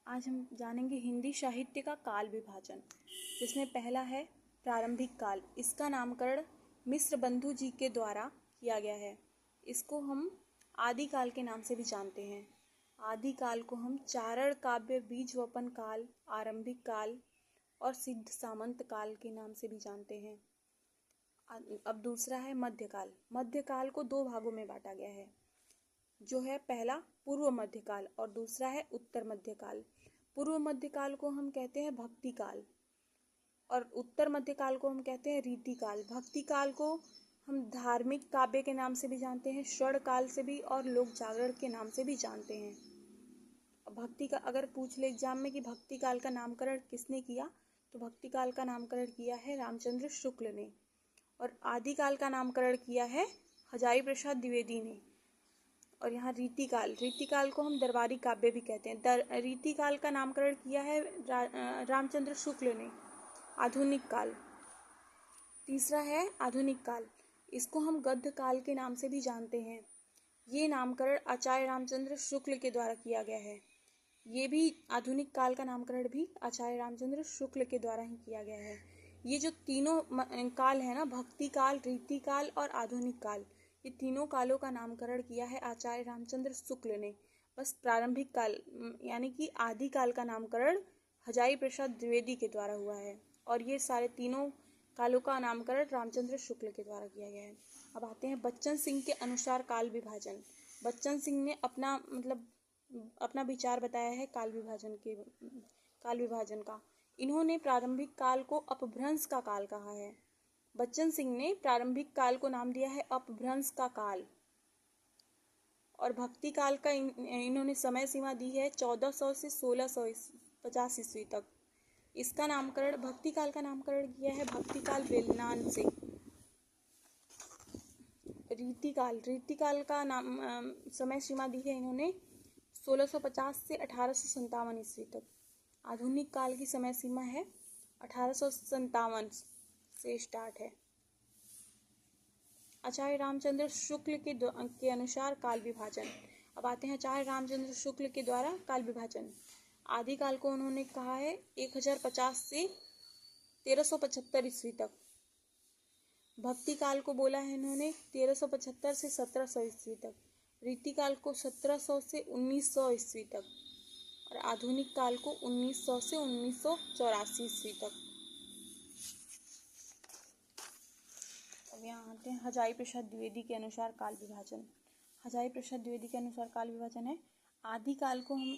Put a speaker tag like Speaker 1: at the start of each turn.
Speaker 1: आज हम जानेंगे हिंदी साहित्य का काल विभाजन, जिसमें पहला है प्रारंभिक काल। इसका नामकरण मिश्र बंधु जी के द्वारा किया गया है। इसको हम आदि काल के नाम से भी जानते हैं। आदि काल को हम चारण काव्य, बीज वपन काल, आरंभिक काल और सिद्ध सामंत काल के नाम से भी जानते हैं। अब दूसरा है मध्यकाल। मध्यकाल को दो भागों में बांटा गया है, जो है पहला पूर्व मध्यकाल और दूसरा है उत्तर मध्यकाल। पूर्व मध्यकाल को हम कहते हैं भक्ति काल और उत्तर मध्यकाल को हम कहते हैं रीति काल। भक्ति काल को हम धार्मिक काव्य के नाम से भी जानते हैं, स्वर्ण काल से भी और लोक जागरण के नाम से भी जानते हैं। भक्ति का अगर पूछ ले एग्जाम में कि भक्ति काल का नामकरण किसने किया, तो भक्ति काल का नामकरण किया है रामचंद्र शुक्ल ने और आदि काल का नामकरण किया है हजारी प्रसाद द्विवेदी ने। और यहाँ रीतिकाल को हम दरबारी काव्य भी कहते हैं। रीतिकाल का नामकरण किया है रामचंद्र शुक्ल ने। आधुनिक काल, तीसरा है आधुनिक काल। इसको हम गद्य काल के नाम से भी जानते हैं। ये नामकरण आचार्य रामचंद्र शुक्ल के द्वारा किया गया है। ये भी आधुनिक काल का नामकरण भी आचार्य रामचंद्र शुक्ल के द्वारा ही किया गया है। ये जो तीनों काल है ना, भक्ति काल, रीति काल और आधुनिक काल, ये तीनों कालों का नामकरण किया है आचार्य रामचंद्र शुक्ल ने। बस प्रारंभिक काल यानी कि आदि काल का नामकरण हजारी प्रसाद द्विवेदी के द्वारा हुआ है और ये सारे तीनों कालों का नामकरण रामचंद्र शुक्ल के द्वारा किया गया है। अब आते हैं बच्चन सिंह के अनुसार काल विभाजन। बच्चन सिंह ने अपना विचार बताया है काल विभाजन का। इन्होंने प्रारंभिक काल को अपभ्रंश का काल कहा है। बच्चन सिंह ने प्रारंभिक काल को नाम दिया है अपभ्रंश का काल और भक्ति काल का इन्होंने समय सीमा दी है 1400 से 1650 ईस्वी तक। इसका नामकरण भक्ति काल का नामकरण किया है भक्ति काल बेलनान से। रीति काल का नाम समय सीमा दी है इन्होंने 1650 से 1857 ईस्वी तक। आधुनिक काल की समय सीमा है 1857 से स्टार्ट है। आचार्य रामचंद्र शुक्ल के अनुसार काल विभाजन। अब आते हैं आचार्य रामचंद्र शुक्ल के द्वारा काल विभाजन। आदि काल को उन्होंने कहा है 1050 से 1375 ईस्वी तक। भक्ति काल को बोला है इन्होंने 1375 से 1700 ईस्वी तक। रीति काल को 1700 से 1900 ईस्वी तक और आधुनिक काल को 1900 से 1984 ईस्वी तक। अब यहाँ आते हैं हजारी प्रसाद द्विवेदी के अनुसार काल विभाजन। हजारी प्रसाद द्विवेदी के अनुसार काल विभाजन है आदि काल को हम